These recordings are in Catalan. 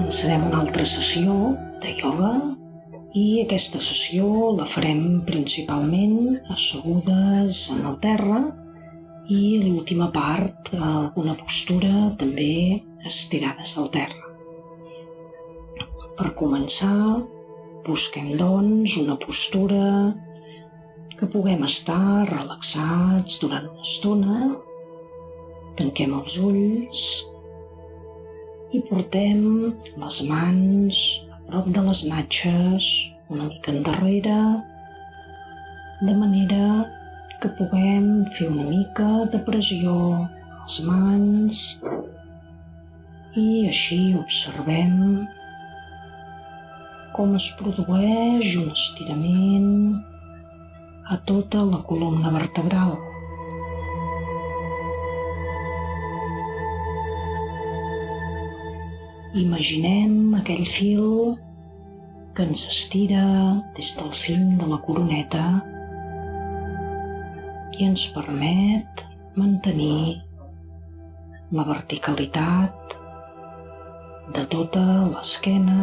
començarem una altra sessió de ioga i aquesta sessió la farem principalment assegudes en el terra i l'última part una postura també estirades al terra. Per començar, busquem doncs una postura que puguem estar relaxats durant una estona. Tanquem els ulls i portem les mans a prop de les natxes, una mica endarrere, de manera que puguem fer una mica de pressió a les mans i així observem com es produeix un estirament a tota la columna vertebral. Imaginem aquell fil que ens estira des del cim de la coroneta i ens permet mantenir la verticalitat de tota l'esquena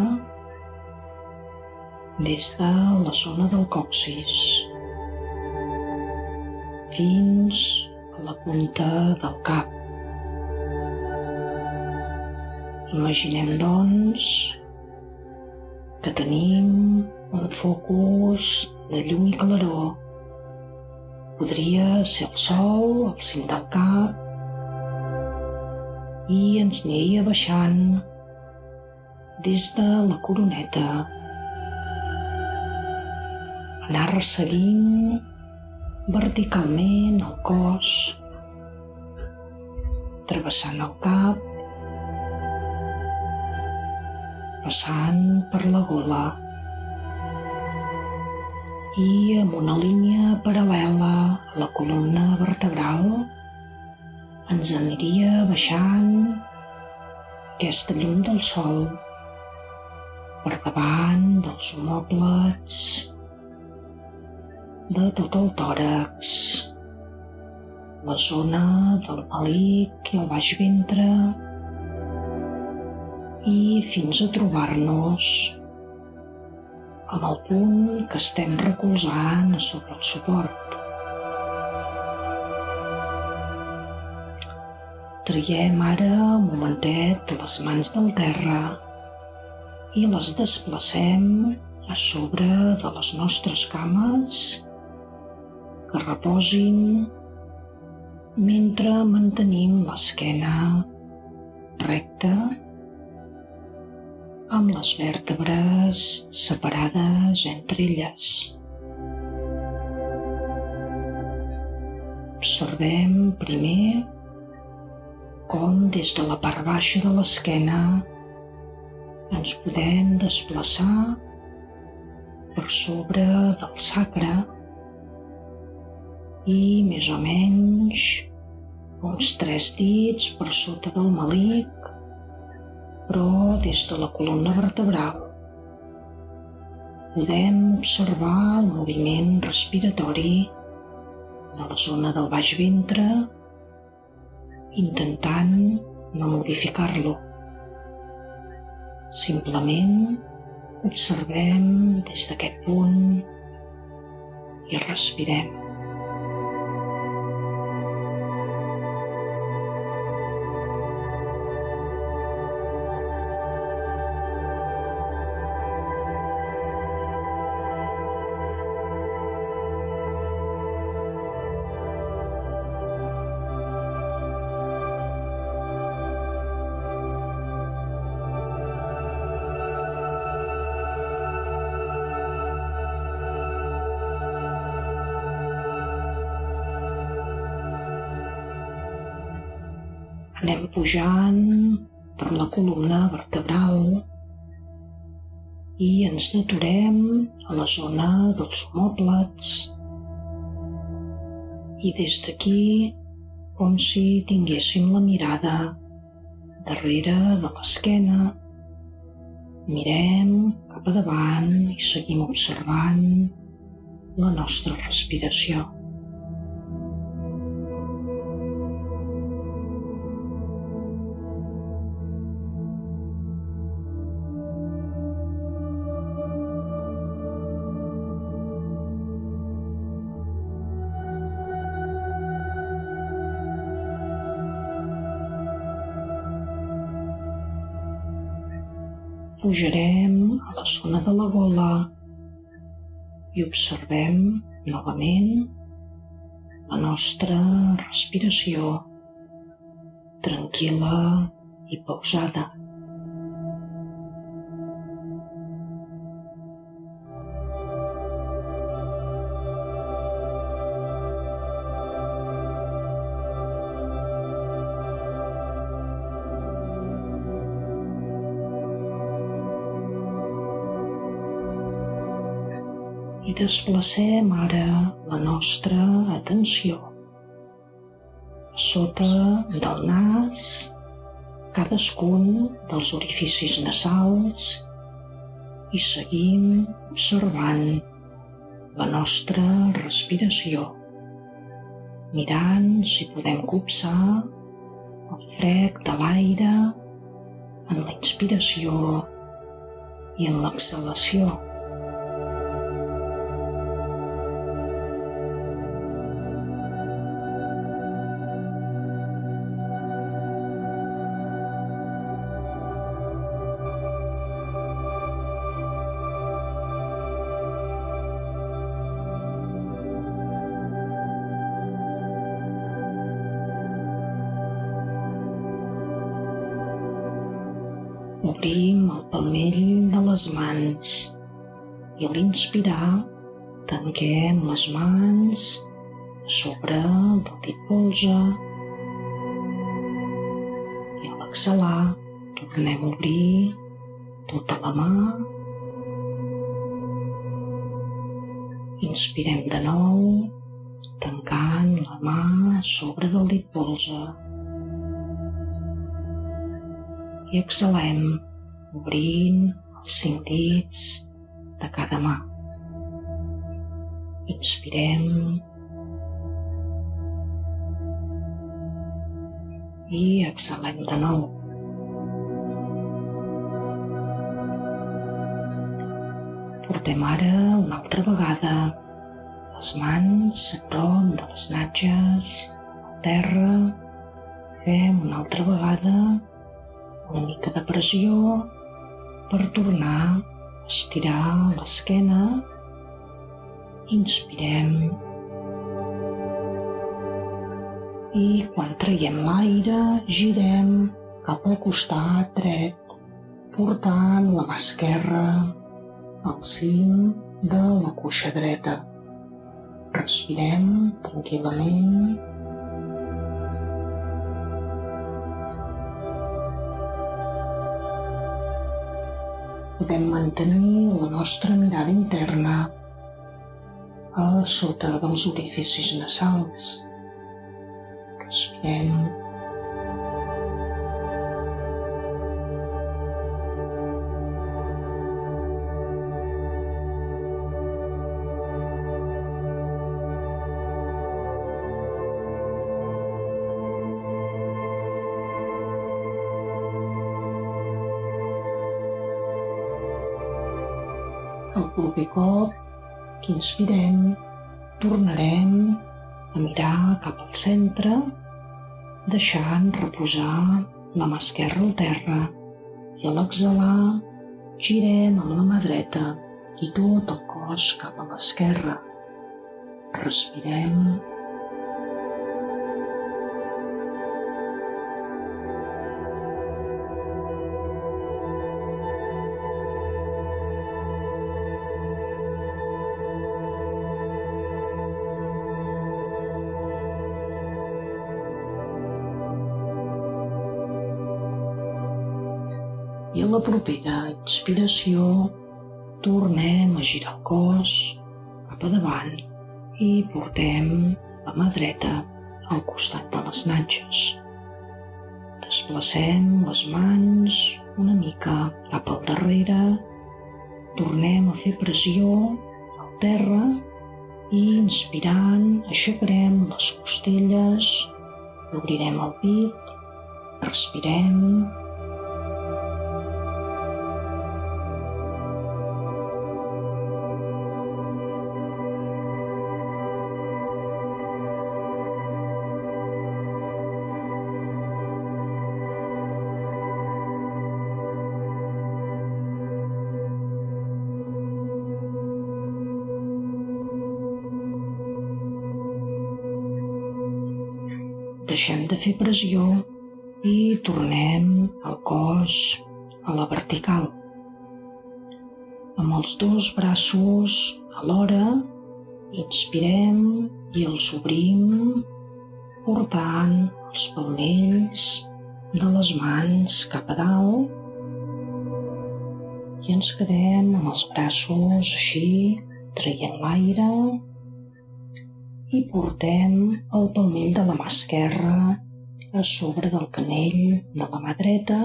des de la zona del còccix fins a la punta del cap. Imaginem, doncs, que tenim un focus de llum i claror. Podria ser el sol al cim del cap i ens aniria baixant des de la coroneta, anar resseguint verticalment el cos, travessant el cap, passant per la gola i amb una línia paral·lela a la columna vertebral ens aniria baixant aquesta llum del sol per davant dels omòplats de tot el tòrax, la zona del melic i el baix ventre i fins a trobar-nos amb el punt que estem recolzant sobre el suport. Traiem ara un momentet les mans del terra i les desplacem a sobre de les nostres cames que reposin mentre mantenim l'esquena recta amb les vèrtebres separades entre elles. Observem primer com des de la part baixa de l'esquena ens podem desplaçar per sobre del sacre i més o menys uns 3 dits per sota del melic, però des de la columna vertebral. Podem observar el moviment respiratori de la zona del baix ventre, intentant no modificar-lo. Simplement observem des d'aquest punt i respirem. Anem pujant per la columna vertebral i ens deturem a la zona dels omòplats i des d'aquí, com si tinguéssim la mirada darrere de l'esquena, mirem cap a davant i seguim observant la nostra respiració. pujarem a la zona de la gola i observem novament la nostra respiració tranquil·la i pausada. I desplacem ara la nostra atenció a sota del nas, cadascun dels orificis nasals, i seguim observant la nostra respiració, mirant si podem copsar el frec de l'aire en la inspiració i en l'exhalació. Obrim el palmell de les mans i a l'inspirar tanquem les mans a sobre del dit polze i a l'exhalar tornem a obrir tota la mà. Inspirem de nou tancant la mà a sobre del dit polze. I exhalem, obrint els 5 dits de cada mà. Inspirem i exhalem de nou. Portem ara una altra vegada les mans a prop de les natges, al terra. Fem una altra vegada una mica de pressió per tornar a estirar l'esquena. Inspirem i quan traiem l'aire girem cap al costat dret, portant la mà esquerra al cim de la cuixa dreta. Respirem tranquil·lament. Podem mantenir la nostra mirada interna a sota dels orificis nasals. Respirem. El proper cop que inspirem, tornarem a mirar cap al centre, deixant reposar la mà esquerra al terra, i a l'exhalar girem amb la mà dreta i tot el cos cap a l'esquerra. Respirem. I a la propera inspiració tornem a girar el cos cap a davant i portem la mà dreta al costat de les natges. Desplacem les mans una mica cap al darrere, tornem a fer pressió al terra i inspirant aixecarem les costelles, obrirem el pit, respirem. deixem de fer pressió i tornem el cos a la vertical. Amb els dos braços alhora, inspirem i els obrim, portant els palmells de les mans cap a dalt i ens quedem amb els braços així, traient l'aire i portem el palmell de la mà esquerra a sobre del canell de la mà dreta.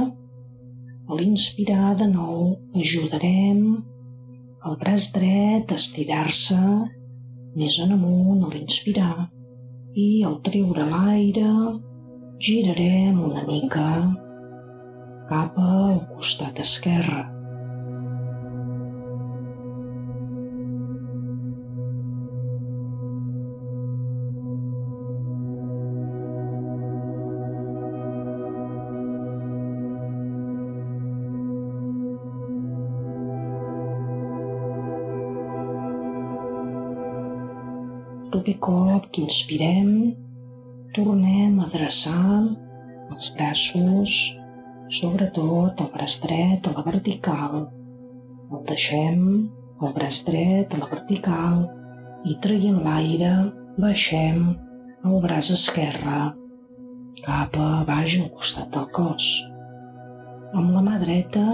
A l'inspirar de nou ajudarem el braç dret a estirar-se més en amunt a l'inspirar i al treure l'aire girarem una mica cap al costat esquerre. Proper cop que inspirem, tornem a adreçar els braços, sobretot el braç dret a la vertical. El deixem el braç dret a la vertical i traient l'aire baixem el braç esquerre cap a baix al costat del cos. Amb la mà dreta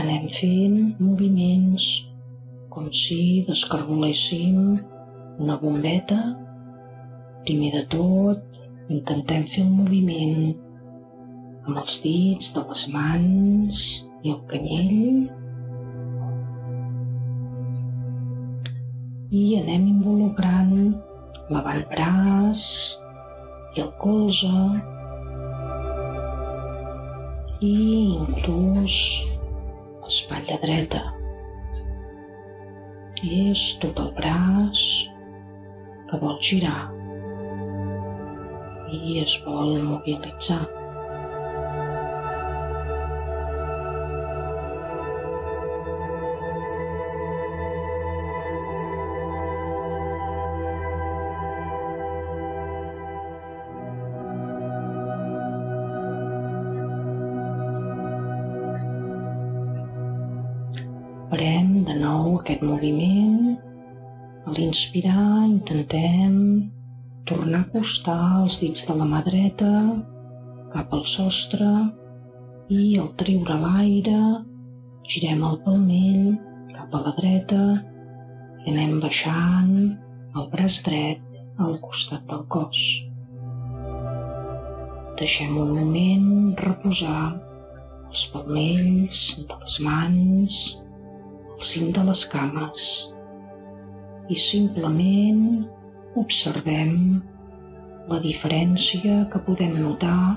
anem fent moviments com si descargoléssim una bombeta. Primer de tot, intentem fer el moviment amb els dits de les mans i el canyell i anem involucrant l'avantbraç i el colze i inclús l'espatlla dreta. És tot el braç que vol girar i es vol mobilitzar. Farem de nou aquest moviment. A l'inspirar intentem tornar a acostar els dits de la mà dreta cap al sostre i al treure l'aire girem el palmell cap a la dreta i anem baixant el braç dret al costat del cos. Deixem un moment reposar els palmells de les mans, el cim de les cames i simplement observem la diferència que podem notar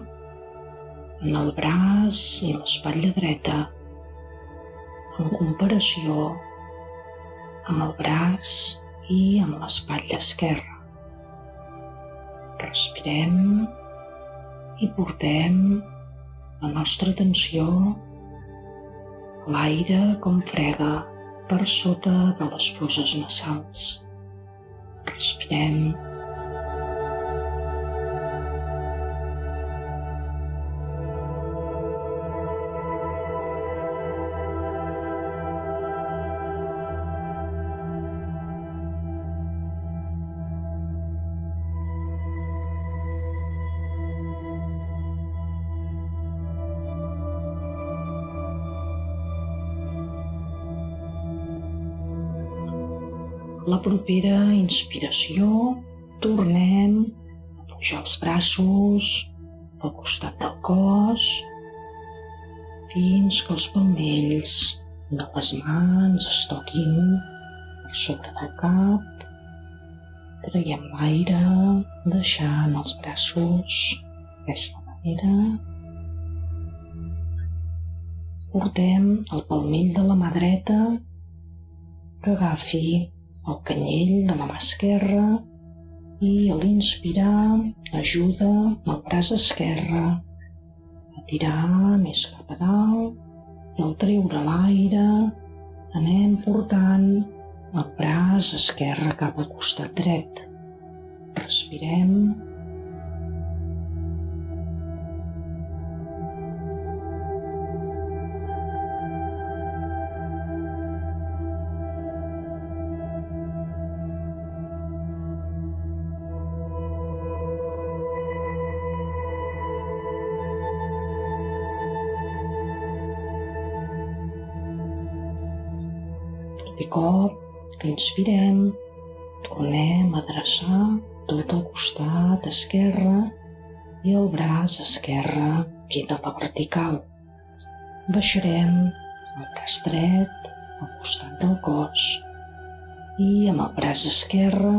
en el braç i l'espatlla dreta en comparació amb el braç i amb l'espatlla esquerra. Respirem i portem la nostra atenció a l'aire com frega per sota de les fosses nasals. Respirem. La propera inspiració, tornem a pujar els braços al costat del cos fins que els palmells de les mans es toquin per sobre del cap. Traiem l'aire, deixant els braços d'aquesta manera. Portem el palmell de la mà dreta que agafi el canyell de la mà esquerra i a l'inspirar ajuda el braç esquerre a tirar més cap a dalt i al treure l'aire anem portant el braç esquerre cap al costat dret. Respirem. I cop que inspirem, tornem a adreçar tot el costat esquerre i el braç esquerre queda a la vertical. Baixarem el braç dret al costat del cos i amb el braç esquerre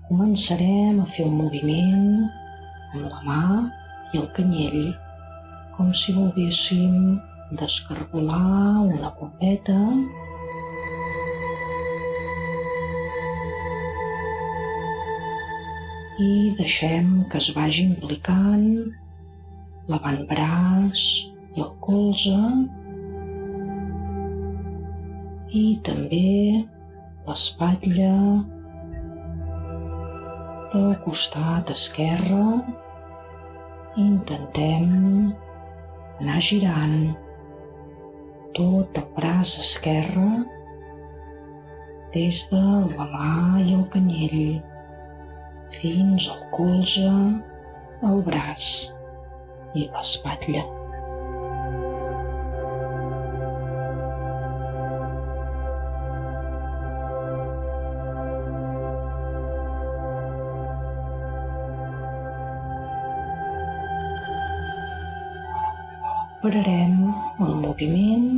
començarem a fer un moviment amb la mà i el canyell, com si volguéssim descargolar una bombeta i deixem que es vagi implicant l'avantbraç i el colze i també l'espatlla del costat esquerre. Intentem anar girant tot el braç esquerre des de la mà i el canyell fins al colze, el braç i l'espatlla. Pararem el moviment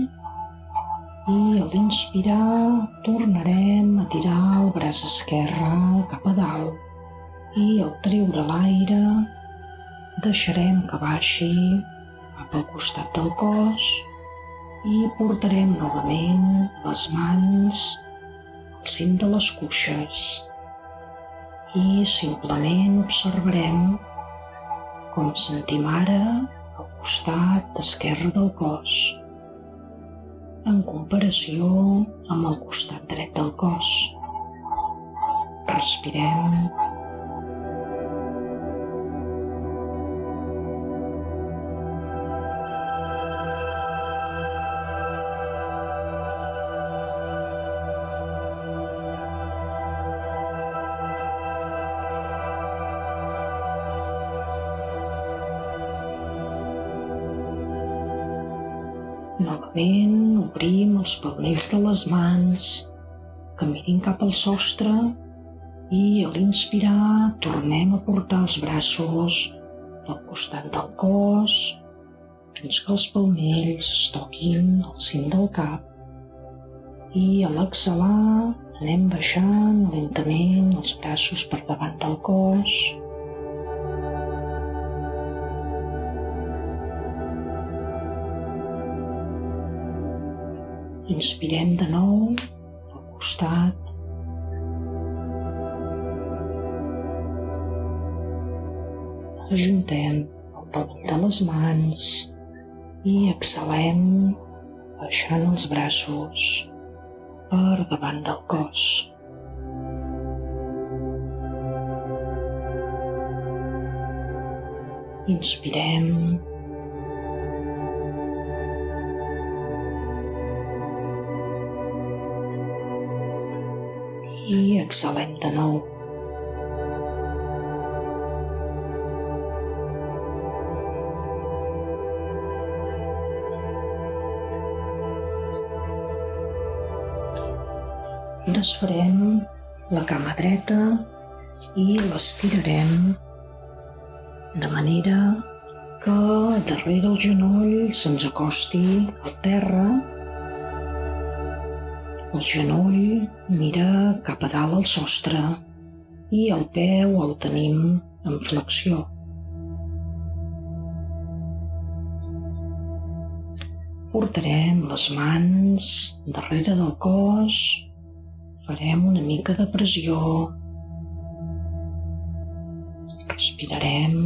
i a l'inspirar tornarem a tirar el braç esquerre cap a dalt i al treure l'aire deixarem que baixi cap al costat del cos i portarem novament les mans al cim de les cuixes i simplement observarem com sentim ara al costat esquerre del cos en comparació amb el costat dret del cos. Respirem. Novament obrim els palmells de les mans, que mirin cap al sostre i a l'inspirar tornem a portar els braços al costat del cos fins que els palmells es toquin al cim del cap i a l'exhalar anem baixant lentament els braços per davant del cos. Inspirem de nou al costat. Ajuntem el palmell de les mans i exhalem baixant els braços per davant del cos. Inspirem. I exhalem de nou. Desfarem la cama dreta i l'estirarem de manera que darrere el genoll se'ns acosti al terra. El genoll mira cap a dalt al sostre i el peu el tenim en flexió. Portarem les mans darrere del cos, farem una mica de pressió, respirarem.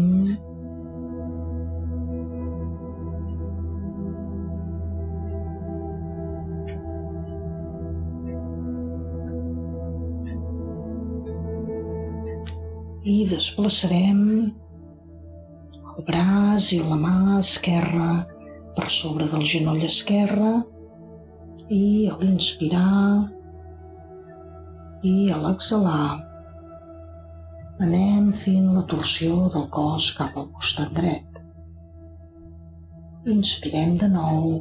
I desplaçarem el braç i la mà esquerra per sobre del genoll esquerre i a l'inspirar i a l'exhalar anem fent la torsió del cos cap al costat dret. Inspirem de nou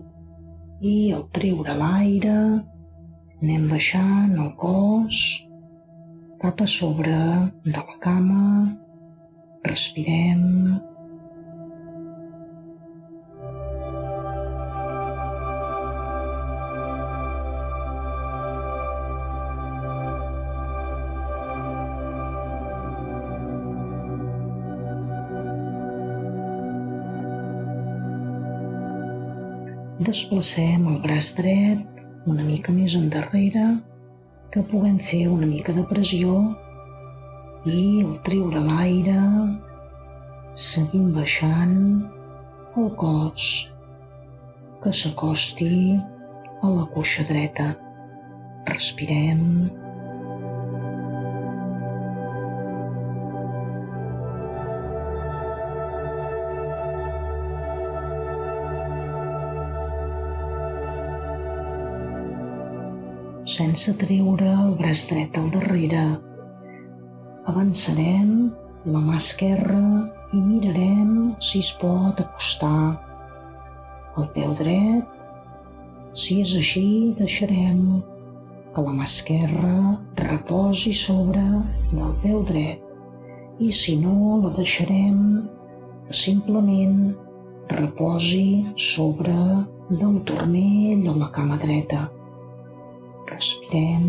i al treure l'aire Anem baixant el cos cap a sobre de la cama. Respirem. Desplacem el braç dret una mica més endarrere, que puguem fer una mica de pressió i al treure l'aire seguim baixant el cos que s'acosti a la cuixa dreta. Respirem. Sense treure el braç dret al darrere, avançarem la mà esquerra i mirarem si es pot acostar el peu dret. Si és així, deixarem que la mà esquerra reposi sobre del peu dret i si no, la deixarem que simplement reposi sobre del turmell o la cama dreta. Respirem.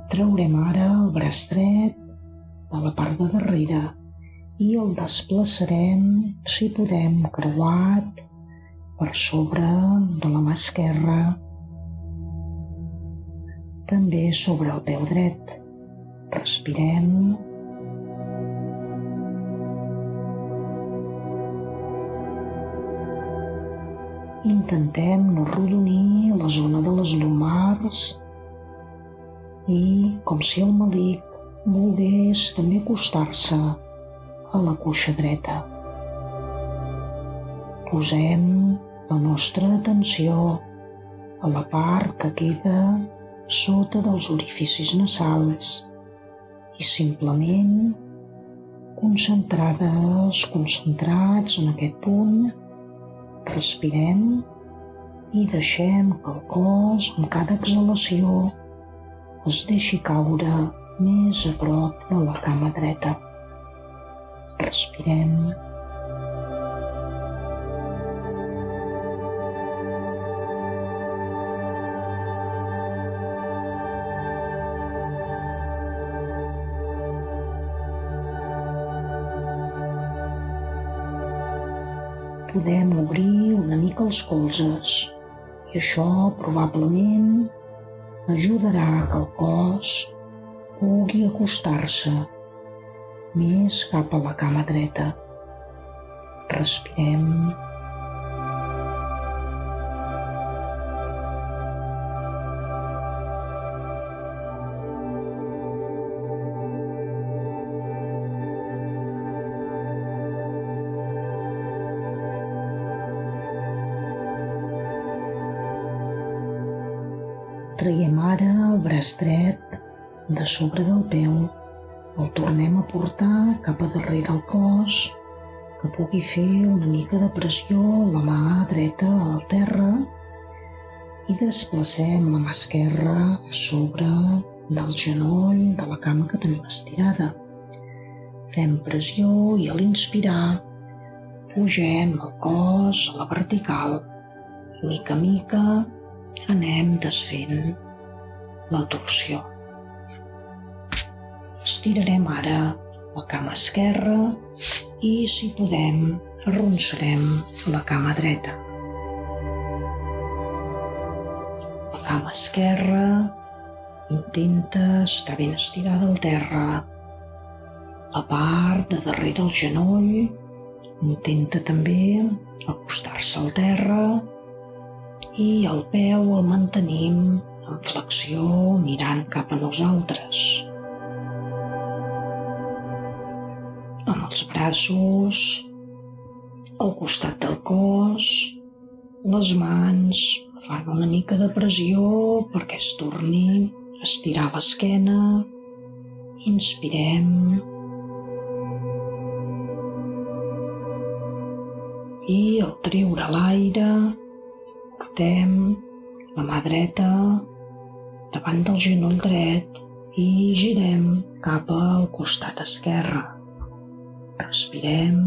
Traurem ara el braç dret de la part de darrere i el desplaçarem, si podem, creuat per sobre de la mà esquerra, també sobre el peu dret. Respirem. Intentem no arrodonir la zona de les lumars i, com si el malic volgués també acostar-se a la cuixa dreta. Posem la nostra atenció a la part que queda sota dels orificis nasals i simplement concentrats en aquest punt, respirem i deixem que el cos, amb cada exhalació, es deixi caure més a prop de la cama dreta. Respirem. Podem obrir una mica els colzes i això probablement ajudarà que el cos pugui acostar-se més cap a la cama dreta. Respirem. Traiem ara el braç dret de sobre del peu, el tornem a portar cap a darrere el cos, que pugui fer una mica de pressió la mà dreta al terra i desplacem la mà esquerra a sobre del genoll de la cama que tenim estirada. Fem pressió i a l'inspirar pugem el cos a la vertical. Mica a mica anem desfent la torsió. Estirarem ara la cama esquerra i, si podem, arronsarem la cama dreta. La cama esquerra intenta estar ben estirada al terra. La part de darrere el genoll intenta també acostar-se al terra i el peu el mantenim en flexió mirant cap a nosaltres. Amb els braços al costat del cos Les mans fan una mica de pressió perquè es torni a estirar l'esquena. Inspirem. I al treure l'aire, portem la mà dreta davant del genoll dret i girem cap al costat esquerre. Respirem.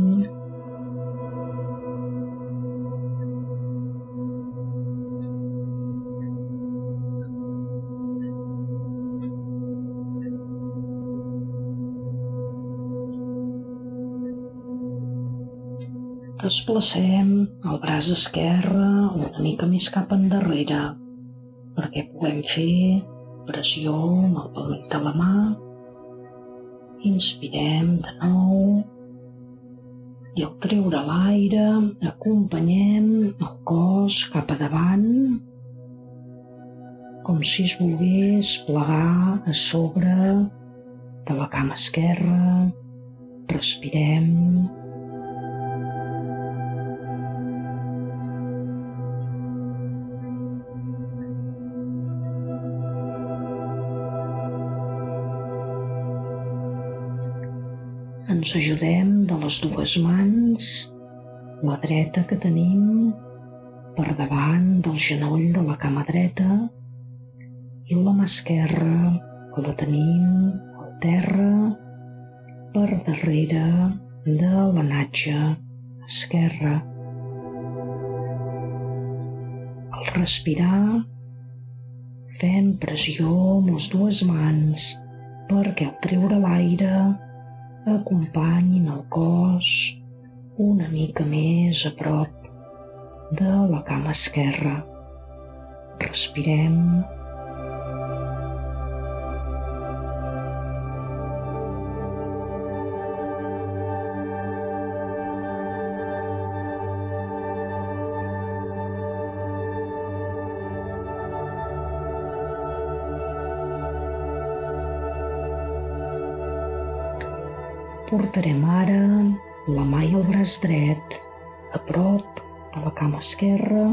Desplacem el braç esquerre una mica més cap endarrere perquè puguem fer pressió amb el palmell de la mà. Inspirem de nou i al treure l'aire acompanyem el cos cap a davant com si es volgués plegar a sobre de la cama esquerra. Respirem. Ens ajudem de les dues mans, la dreta que tenim per davant del genoll de la cama dreta i la mà esquerra que la tenim al terra per darrere de la natxa esquerra. Al respirar fem pressió amb les dues mans perquè al treure l'aire acompanyin el cos una mica més a prop de la cama esquerra. Respirem. Portarem ara la mà i el braç dret a prop de la cama esquerra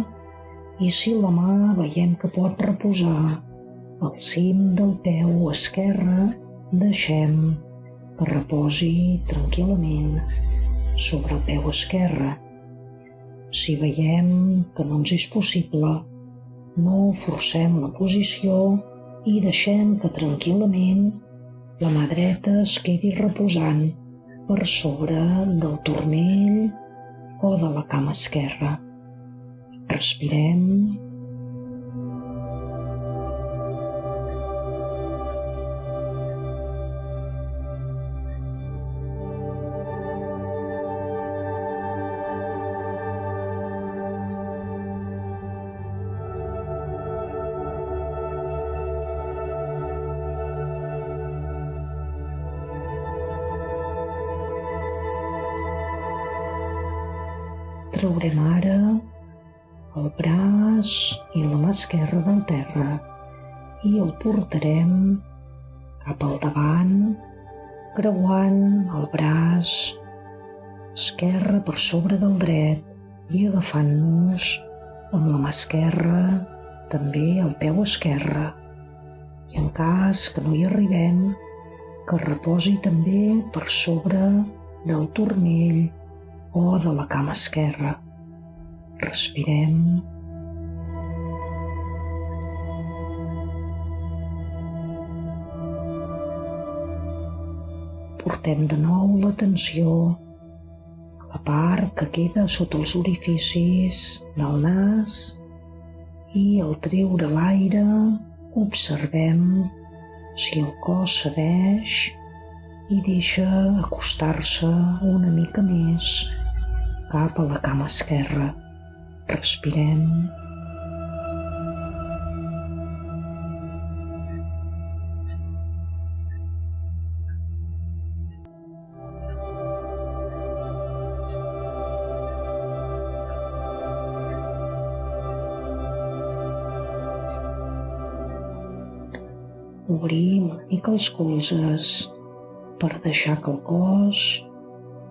i si la mà veiem que pot reposar al cim del peu esquerre, deixem que reposi tranquil·lament sobre el peu esquerre. Si veiem que no ens és possible, no forcem la posició i deixem que tranquil·lament la mà dreta es quedi reposant per sobre del turmell o de la cama esquerra. Respirem. Traurem ara el braç i la mà esquerra del terra i el portarem cap al davant, creuant el braç esquerre per sobre del dret i agafant-nos amb la mà esquerra també al peu esquerre. I en cas que no hi arribem, que reposi també per sobre del turmell o de la cama esquerra. Respirem. Portem de nou l'atenció a la part que queda sota els orificis del nas i al treure l'aire observem si el cos cedeix i deixa acostar-se una mica més cap a la cama esquerra. Respirem. Obrim una mica els colzes per deixar que el cos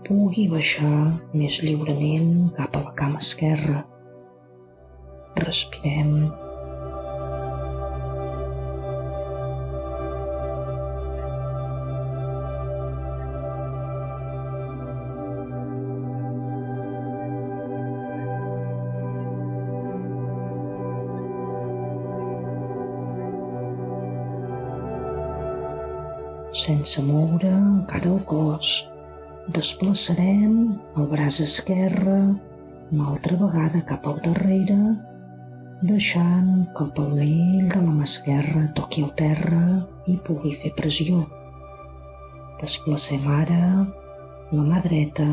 pugui baixar més lliurement cap a la cama esquerra. Respirem. Sense moure encara el cos, desplaçarem el braç esquerre una altra vegada cap al darrere, deixant que el palmell de la mà esquerra toqui el terra i pugui fer pressió. Desplacem ara la mà dreta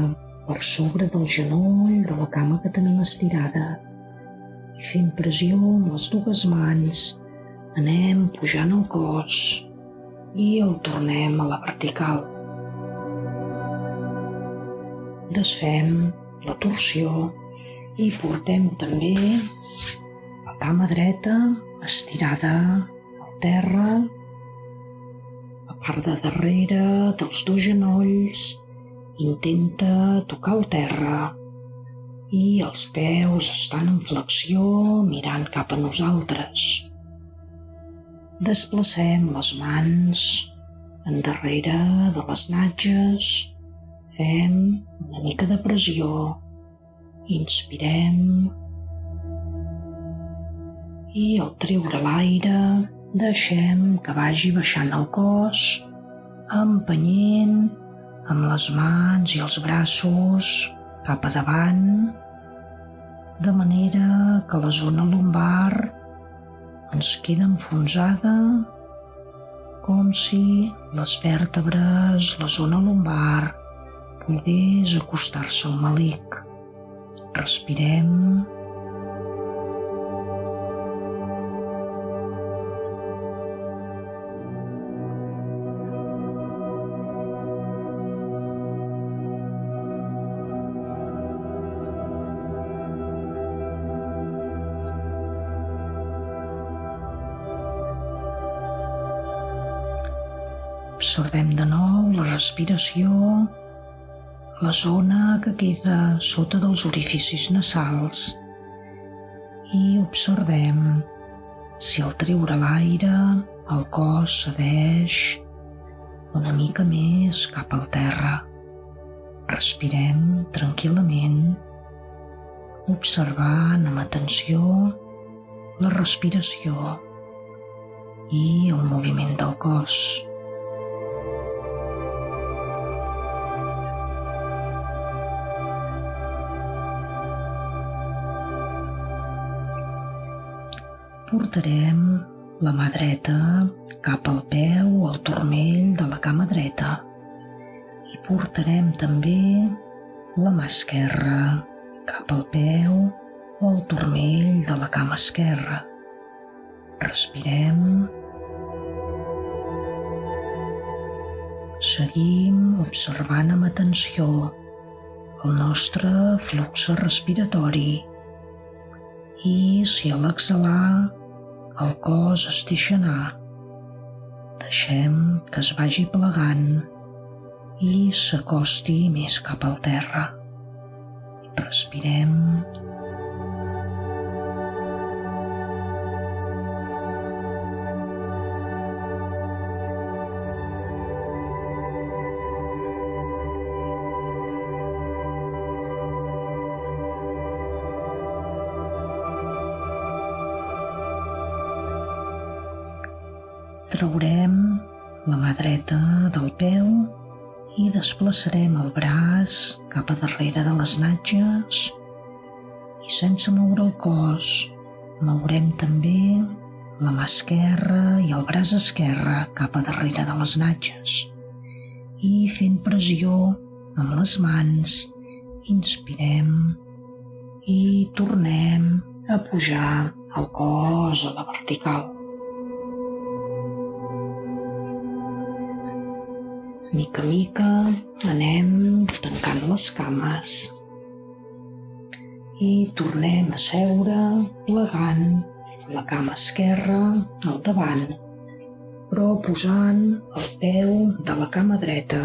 per sobre del genoll de la cama que tenim estirada i fent pressió amb les dues mans anem pujant el cos i el tornem a la vertical. Desfem la torsió i portem també la cama dreta estirada al terra, la part de darrere dels dos genolls intenta tocar el terra i els peus estan en flexió mirant cap a nosaltres. Desplacem les mans endarrere de les natges, fem una mica de pressió, inspirem i al treure l'aire deixem que vagi baixant el cos, empenyent amb les mans i els braços cap a davant, de manera que la zona lumbar ens queda enfonsada, com si les vèrtebres, la zona lumbar, volgués acostar-se al melic. Respirem. Observem de nou la respiració, la zona que queda sota dels orificis nasals i observem si al treure l'aire el cos cedeix una mica més cap al terra. Respirem tranquil·lament, observant amb atenció la respiració i el moviment del cos. Portarem la mà dreta cap al peu o al turmell de la cama dreta i portarem també la mà esquerra cap al peu o al turmell de la cama esquerra. Respirem. Seguim observant amb atenció el nostre flux respiratori i si a l'exhalar el cos es deixa anar, deixem que es vagi plegant i s'acosti més cap al terra. Respirem. Traurem la mà dreta del peu i desplaçarem el braç cap a darrere de les natges i sense moure el cos mourem també la mà esquerra i el braç esquerre cap a darrere de les natges i fent pressió amb les mans inspirem i tornem a pujar el cos a la vertical. Mica a mica anem tancant les cames i tornem a seure plegant la cama esquerra al davant, però posant el peu de la cama dreta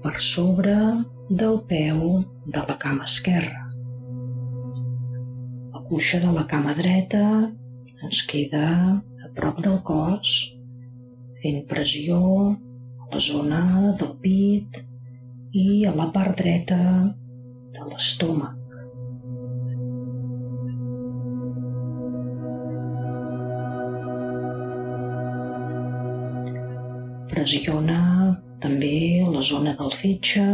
per sobre del peu de la cama esquerra. La cuixa de la cama dreta ens queda a prop del cos, fent pressió a la zona del pit i a la part dreta de l'estómac. Pressiona també la zona del fetge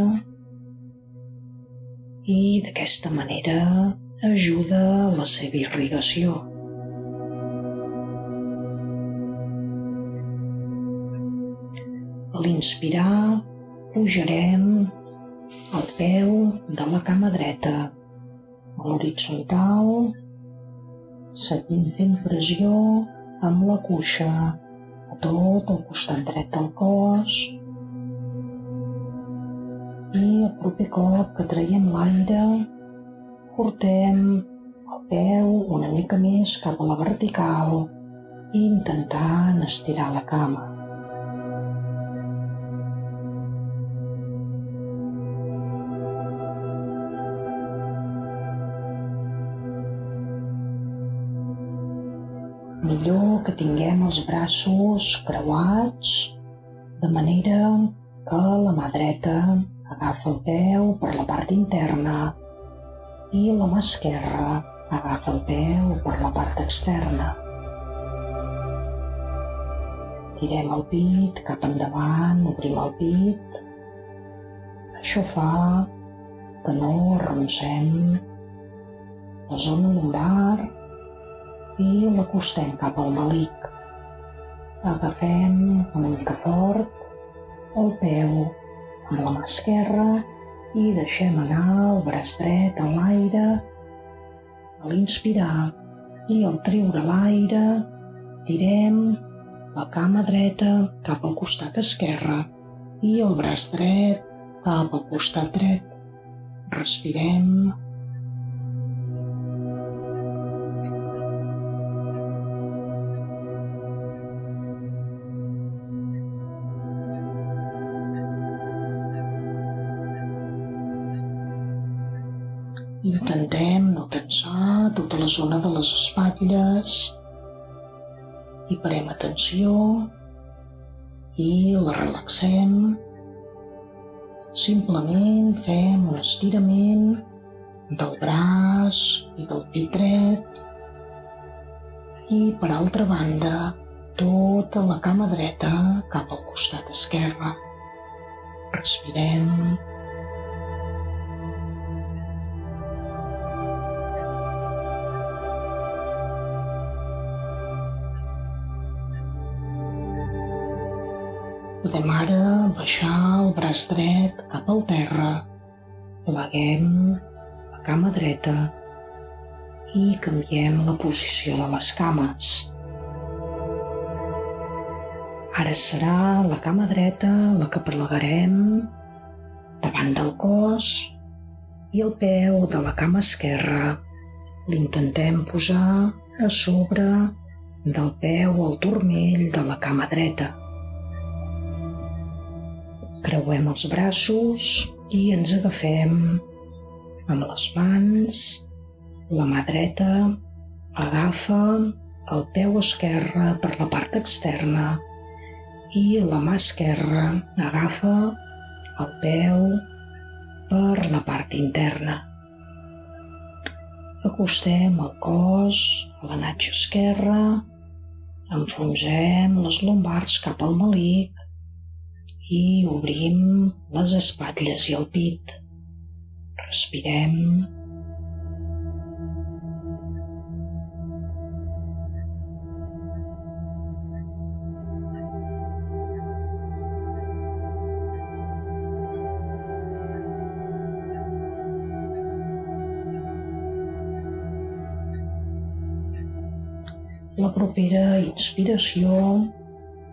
i d'aquesta manera ajuda a la seva irrigació. A l'inspirar pujarem el peu de la cama dreta a l'horitzontal, seguint fent pressió amb la cuixa a tot el costat dret del cos, i el proper cop que traiem l'aire portem el peu una mica més cap a la vertical i intentant estirar la cama. Millor que tinguem els braços creuats, de manera que la mà dreta agafa el peu per la part interna i la mà esquerra agafa el peu per la part externa. Tirem el pit cap endavant, obrim el pit. Això fa que no arronsem la zona lumbar i l'acostem cap al melic. Agafem una mica fort el peu amb la mà esquerra i deixem anar el braç dret a l'aire a l'inspirar, i al treure l'aire tirem la cama dreta cap al costat esquerre i el braç dret cap al costat dret. Respirem. Intentem no tensar tota la zona de les espatlles i parem atenció i la relaxem. Simplement fem un estirament del braç i del pit dret i, per altra banda, tota la cama dreta cap al costat esquerre. Respirem. Podem ara baixar el braç dret cap al terra, pleguem la cama dreta i canviem la posició de les cames. Ara serà la cama dreta la que plegarem davant del cos i el peu de la cama esquerra l'intentem posar a sobre del peu al turmell de la cama dreta. Creuem els braços i ens agafem amb les mans. La mà dreta agafa el peu esquerre per la part externa i la mà esquerra agafa el peu per la part interna. Acostem el cos a la natxa esquerra, enfonsem les lumbars cap al melic i obrim les espatlles i el pit. Respirem. La propera inspiració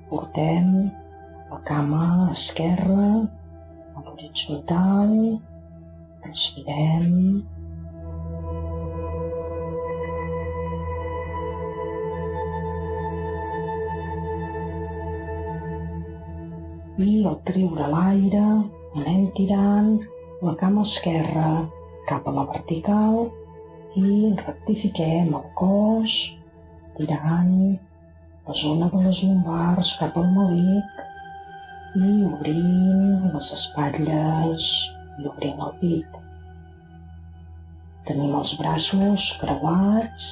portem la cama esquerra a l'horitzontal, respirem. I al treure l'aire anem tirant la cama esquerra cap a la vertical i rectifiquem el cos tirant la zona de les lumbars cap al melic i obrint les espatlles i obrint el pit. Tenim els braços creuats,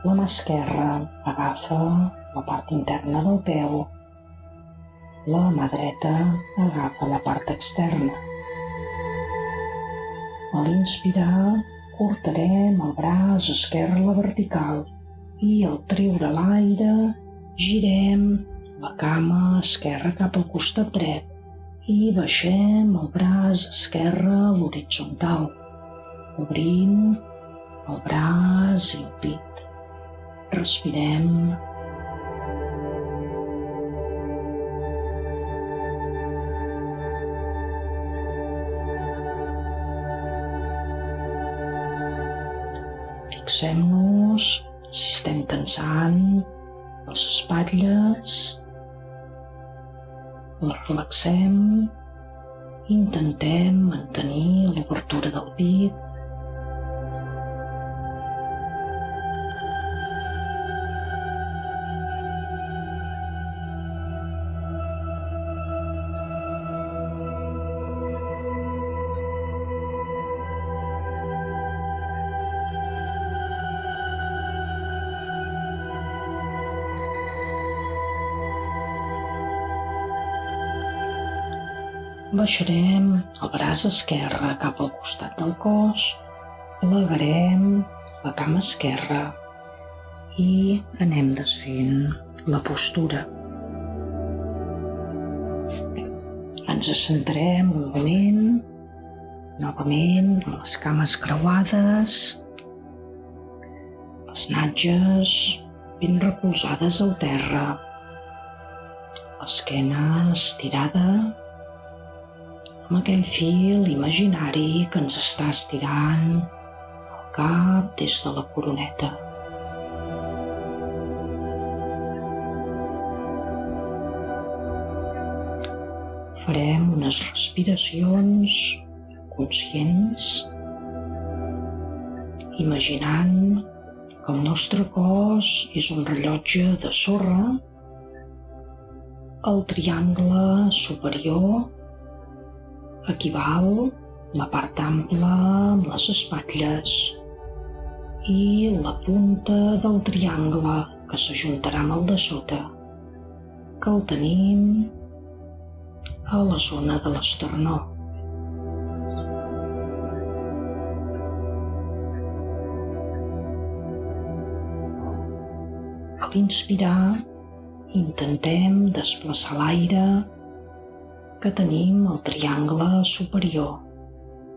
la mà esquerra agafa la part interna del peu, la mà dreta agafa la part externa. A l'inspirar, portarem el braç esquerre a la vertical i al treure l'aire girem la cama esquerra cap al costat dret i baixem el braç esquerre a l'horitzontal, obrint el braç i el pit. Respirem. Fixem-nos si estem tensant les espatlles, les relaxem, intentem mantenir l'obertura del pit. Baixarem el braç esquerre cap al costat del cos, plegarem la cama esquerra i anem desfent la postura. Ens centrem un moment, novament en les cames creuades, les natges ben recolzades al terra, l'esquena estirada, amb aquell fil imaginari que ens està estirant el cap des de la coroneta. Farem unes respiracions conscients, imaginant que el nostre cos és un rellotge de sorra, el triangle superior equival la part ampla amb les espatlles i la punta del triangle que s'ajuntarà amb el de sota, que el tenim a la zona de l'esternó. A l'inspirar, intentem desplaçar l'aire que tenim al triangle superior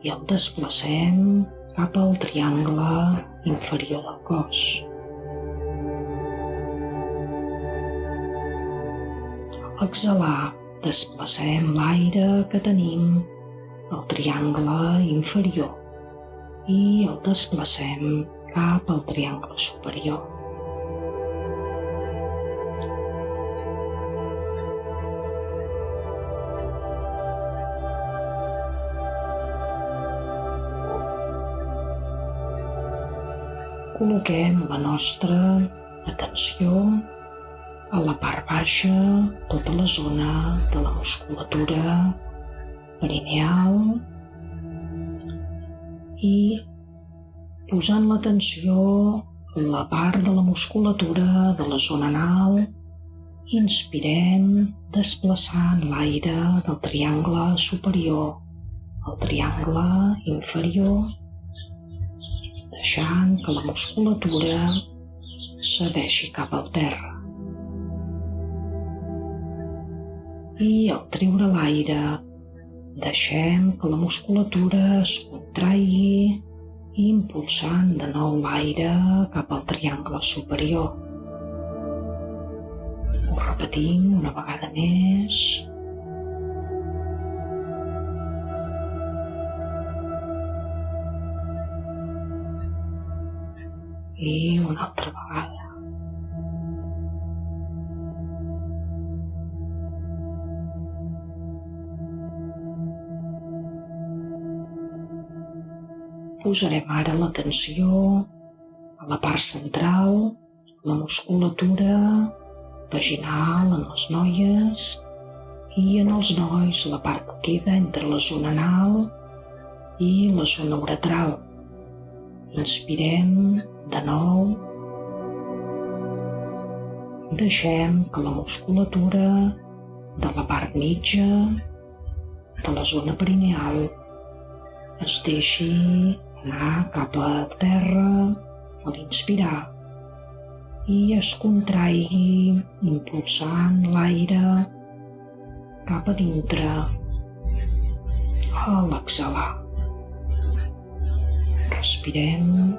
i el desplacem cap al triangle inferior del cos. A exhalar, desplacem l'aire que tenim al triangle inferior i el desplacem cap al triangle superior. Col·loquem la nostra atenció a la part baixa, tota la zona de la musculatura perineal i posant l'atenció a la part de la musculatura de la zona anal, inspirem desplaçant l'aire del triangle superior al triangle inferior, deixant que la musculatura segueixi cap al terra. I al treure l'aire, deixem que la musculatura es contraigui, impulsant de nou l'aire cap al triangle superior. Ho repetim una vegada més. I una altra vegada. posarem ara l'atenció a la part central, la musculatura vaginal en les noies i en els nois la part que queda entre la zona anal i la zona uretral. Inspirem de nou. Deixem que la musculatura de la part mitja de la zona perineal es deixi anar cap a terra a l'inspirar i es contraigui impulsant l'aire cap a dintre a l'exhalar. Respirem.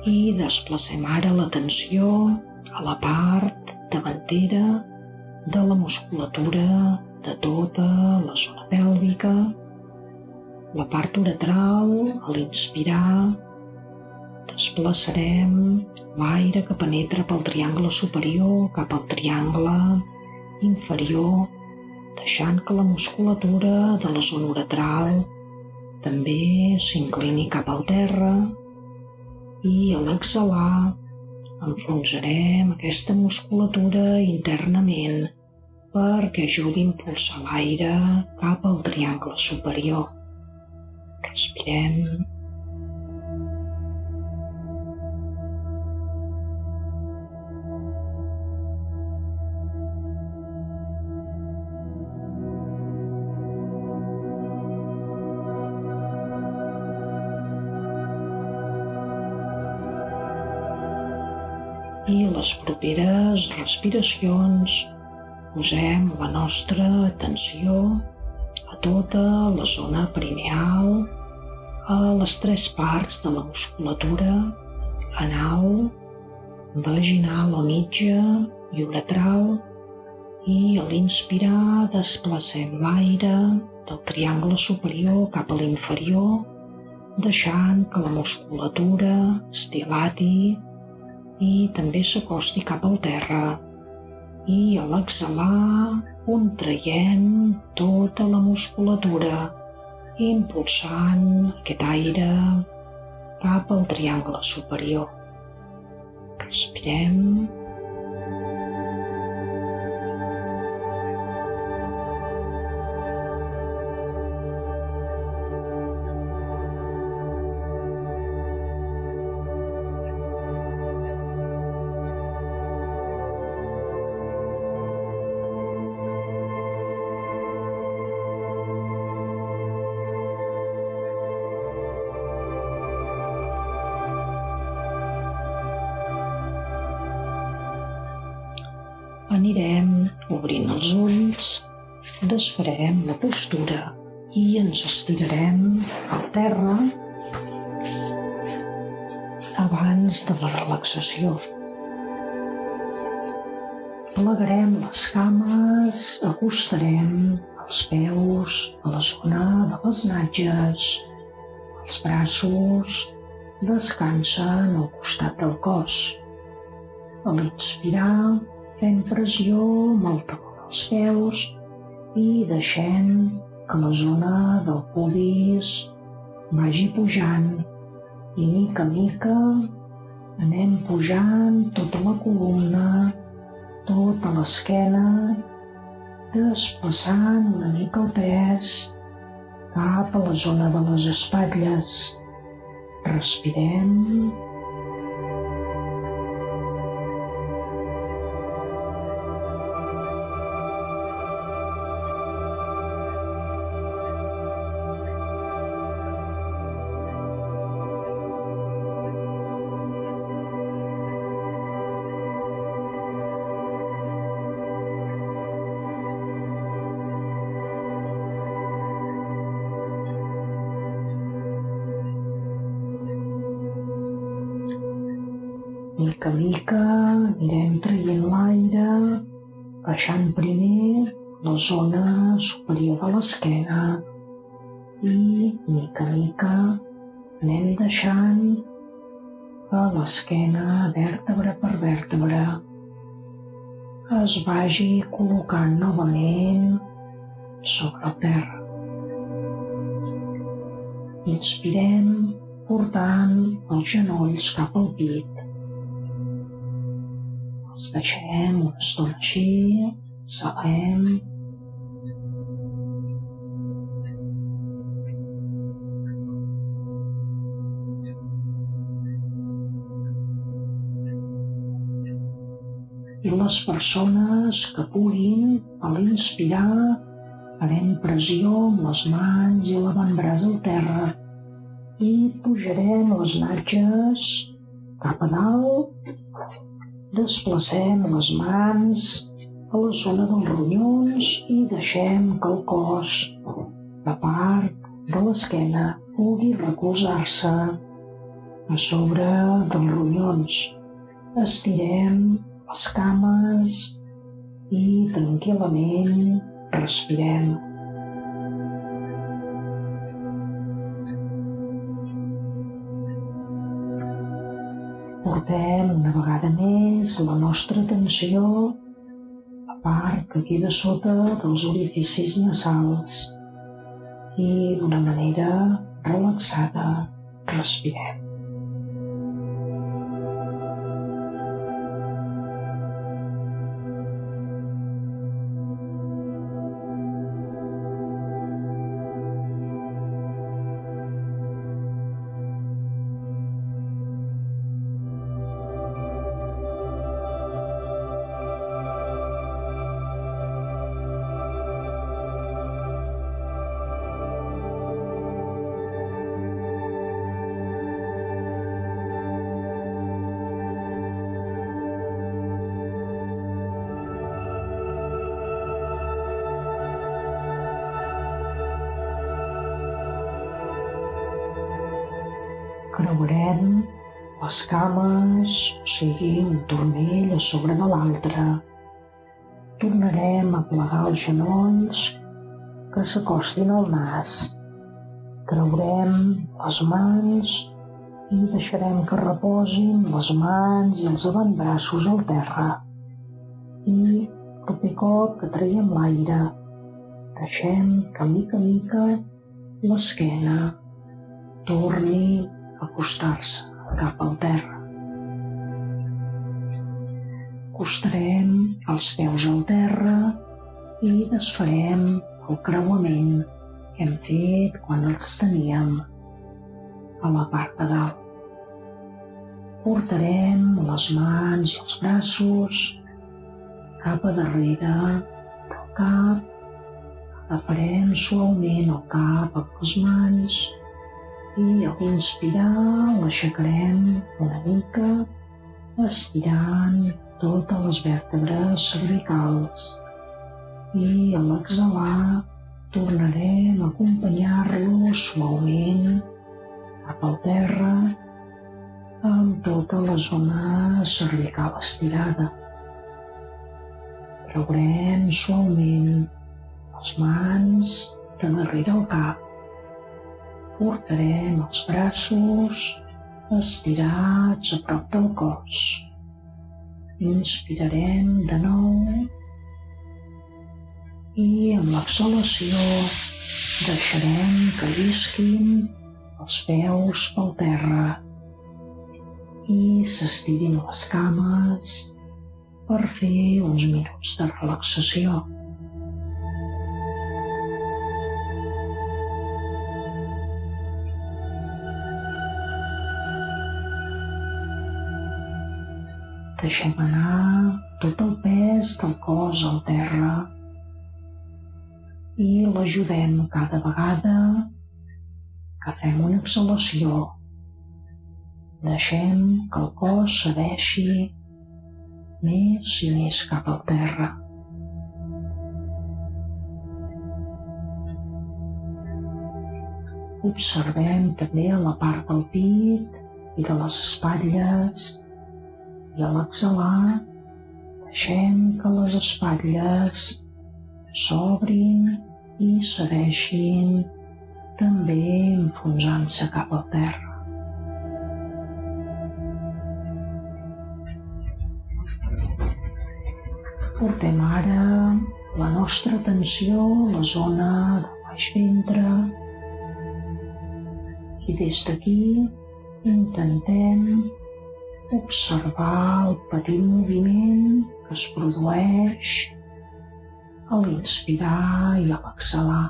I desplacem ara l'atenció a la part davantera de la musculatura de tota la zona pèlvica, la part uretral. A l'inspirar desplaçarem l'aire que penetra pel triangle superior cap al triangle inferior, deixant que la musculatura de la zona uretral també s'inclini cap al terra. I a l'exhalar enfonsarem aquesta musculatura internament perquè ajudi a impulsar l'aire cap al triangle superior. Respirem. I les properes respiracions posem la nostra atenció a tota la zona perineal, a les 3 parts de la musculatura anal, vaginal o mitja i uretral, i a l'inspirar desplacem l'aire del triangle superior cap a l'inferior, deixant que la musculatura es dilati i també s'acosti cap al terra. I a l'exhalar contraiem tota la musculatura, impulsant aquest aire cap al triangle superior. Respirem. Anirem obrint els ulls, desfarem la postura i ens estirarem al terra abans de la relaxació. Plegarem les cames, acostarem els peus a la zona de les natges, els braços descansen al costat del cos. A l'inspirar fem pressió amb el taló dels peus i deixem que la zona del pubis vagi pujant i mica a mica anem pujant tota la columna, tota l'esquena, desplaçant una mica el pes cap a la zona de les espatlles. Respirem. Mica a mica anirem traient l'aire, baixant primer la zona superior de l'esquena i, mica a mica, anem deixant que l'esquena, vèrtebra per vèrtebra, es vagi col·locant novament sobre el terra. Inspirem portant els genolls cap al pit. Els deixem una estona així, exhalem. I les persones que puguin, a l'inspirar, farem pressió amb les mans i l'avantbraç al terra i pujarem les natges cap a dalt, desplacem les mans a la zona dels ronyons i deixem que el cos, la part de l'esquena, pugui recolzar-se a sobre dels ronyons. Estirem les cames i tranquil·lament respirem. Portem una vegada més la nostra atenció a la part que queda sota dels orificis nasals i d'una manera relaxada respirem. Creuarem les cames, o sigui, un turmell a sobre de l'altre. Tornarem a plegar els genolls que s'acostin al nas. Traurem les mans i deixarem que reposin les mans i els avantbraços al terra. I el proper cop que traiem l'aire, deixem que mica a mica l'esquena torni a acostar-se cap al terra. Acostarem els peus al terra i desfarem el creuament que hem fet quan els teníem a la part de dalt. Portarem les mans i els braços cap a darrere del cap, agafarem suaument el cap amb les mans i al inspirar l'aixecarem una mica, estirant totes les vèrtebres cervicals i a l'exhalar tornarem a acompanyar-lo suaument cap al terra amb tota la zona cervical estirada. Traurem suaument les mans de darrere el cap. Portarem els braços estirats a prop del cos. Inspirarem de nou i amb l'exhalació deixarem que llisquin els peus pel terra i s'estirin les cames per fer uns minuts de relaxació. Deixem anar tot el pes del cos al terra i l'ajudem cada vegada que fem una exhalació. Deixem que el cos cedeixi més i més cap al terra. Observem també a la part del pit i de les espatlles i a l'exhalar deixem que les espatlles s'obrin i cedeixin, també enfonsant-se cap al terra. Portem ara la nostra atenció a la zona del baix ventre i des d'aquí intentem observar el petit moviment que es produeix a l'inspirar i a l'exhalar.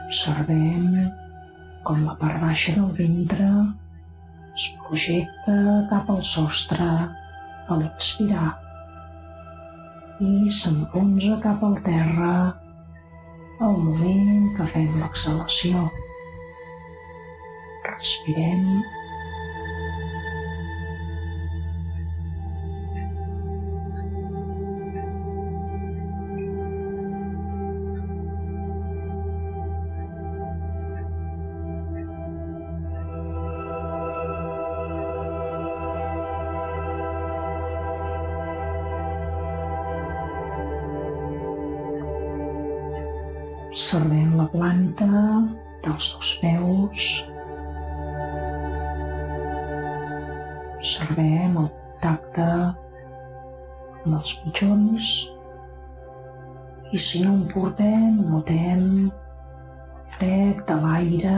Observem com la part baixa del ventre es projecta cap al sostre a l'expirar i s'enfonsa cap al terra al moment que fem l'exhalació. Respirem. Observem la planta dels dos peus. Observem el contacte amb els mitjons i si no en portem, notem el fred de l'aire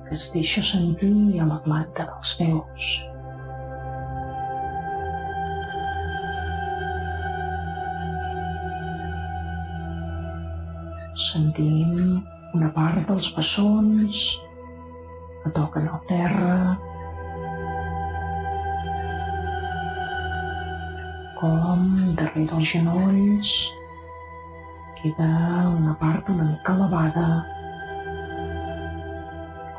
que es deixa sentir a la planta dels peus. Sentim una part dels bessons que toquen el terra, com darrere els genolls queda una part una mica elevada,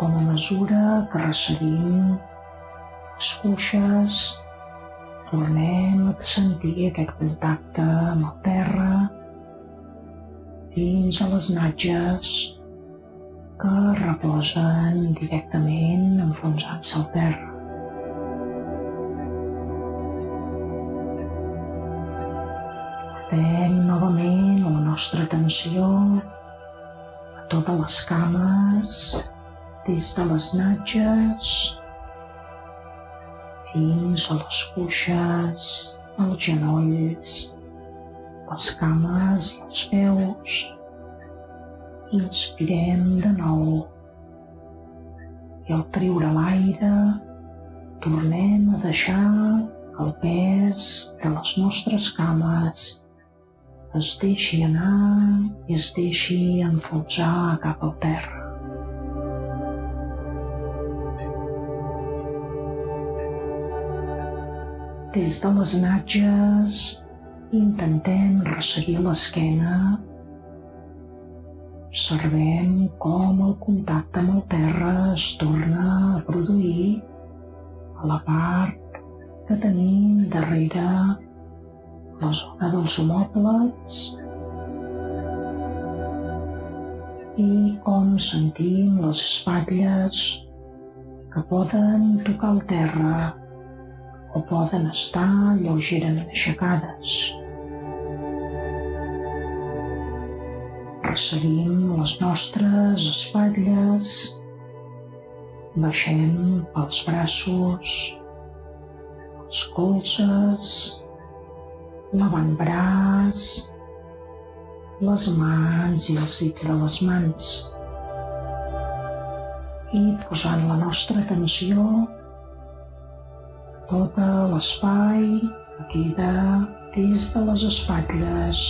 com a mesura que resseguim les cuixes, tornem a sentir aquest contacte amb el terra fins a les natges que reposen directament enfonsant-se al terra. Portem novament la nostra atenció a totes les cames, des de les natges fins a les cuixes, els genolls, les cames i els peus. Inspirem de nou i al treure l'aire tornem a deixar el pes de les nostres cames es deixi anar i es deixi enfonsar cap al terra. Des de les natges intentem resseguir l'esquena. Observem com el contacte amb el terra es torna a produir a la part que tenim darrere la zona dels omòplats i com sentim les espatlles que poden tocar el terra o poden estar lleugerament aixecades. Resseguim les nostres espatlles, baixem pels braços, els colzes, l'avantbraç, les mans i els dits de les mans. I posant la nostra atenció tot l'espai que queda des de les espatlles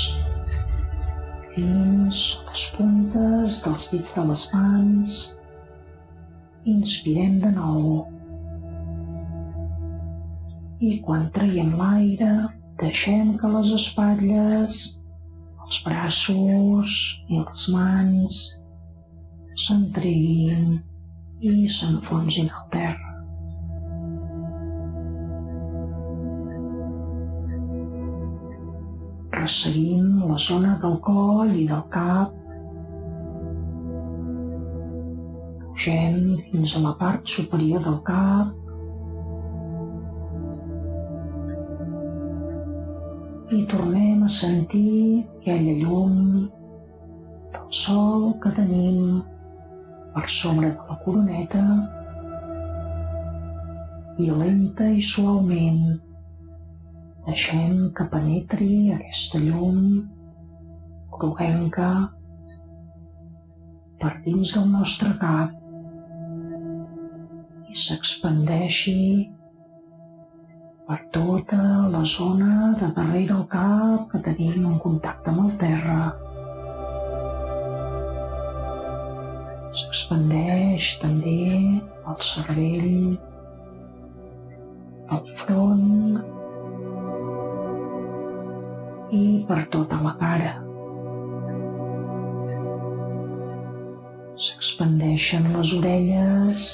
fins a les puntes dels dits de les mans. Inspirem de nou i quan traiem l'aire deixem que les espatlles, els braços i les mans s'entreguin i s'enfonsin al terra. Resseguim la zona del coll i del cap. Pugem fins a la part superior del cap. i tornem a sentir aquella llum del sol que tenim per sobre de la coroneta i lenta i suaument deixem que penetri aquesta llum groguenca per dins del nostre cap i s'expandeixi per tota la zona de darrere el cap que tenim en contacte amb el terra. S'expandeix també el cervell, el front i per tota la cara. S'expandeixen les orelles,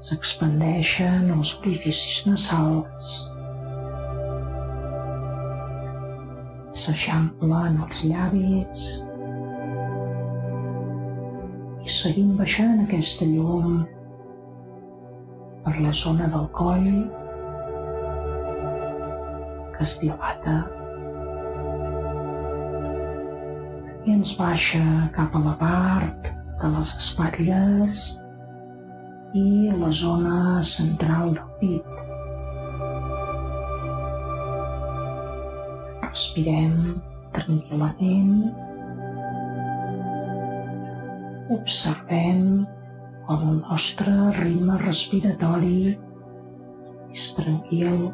s'expandeixen els orificis nasals, s'eixamplen els llavis i seguim baixant aquesta llum per la zona del coll que es dilata i ens baixa cap a la part de les espatlles i la zona central del pit. Respirem tranquil·lament. Observem com el nostre ritme respiratori és tranquil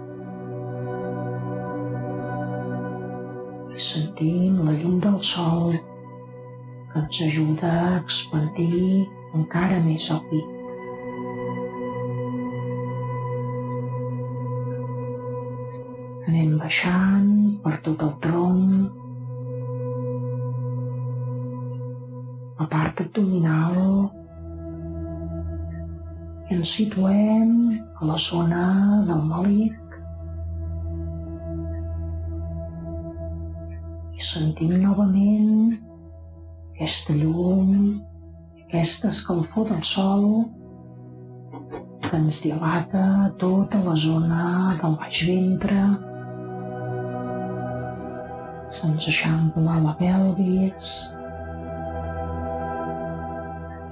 i sentim la llum del sol que ens ajuda a expandir encara més el pit. Anem baixant per tot el tronc, la part abdominal i ens situem a la zona del melic i sentim novament aquesta llum, aquesta escalfor del sol que ens dilata tota la zona del baix ventre. Se'ns eixampla la pelvis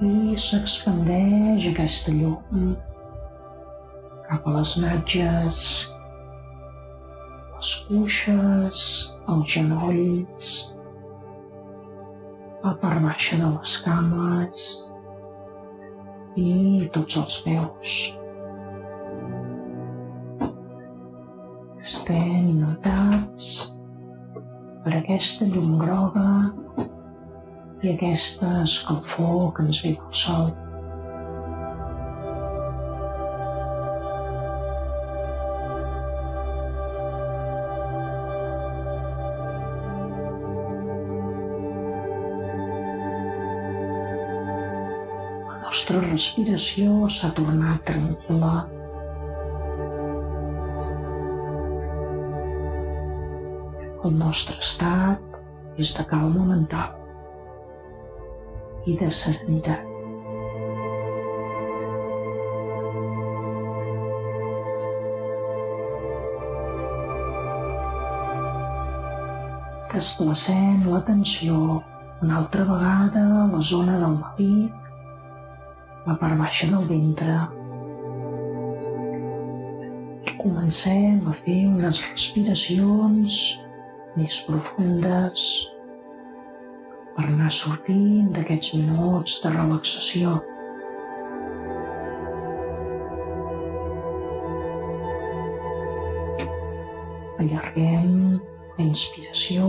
i s'expandeix aquesta llum cap a les natges, les cuixes, els genolls, la part baixa de les cames i tots els peus. Estem inundats per aquesta llum groga i aquesta escalfor que ens ve del sol. La nostra respiració s'ha tornat tranquil·la. El nostre estat és de calma mental i de serenitat. Desplacem l'atenció una altra vegada a la zona del melic, la part baixa del ventre. I comencem a fer unes respiracions més profundes per anar sortint d'aquests minuts de relaxació. Allarguem la inspiració,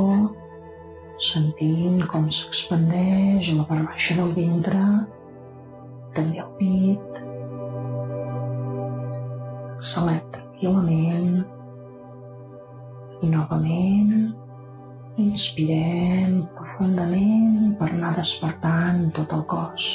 sentint com s'expandeix la part baixa del ventre, també el pit. Exhalem tranquil·lament i novament inspirem profundament per anar despertant tot el cos.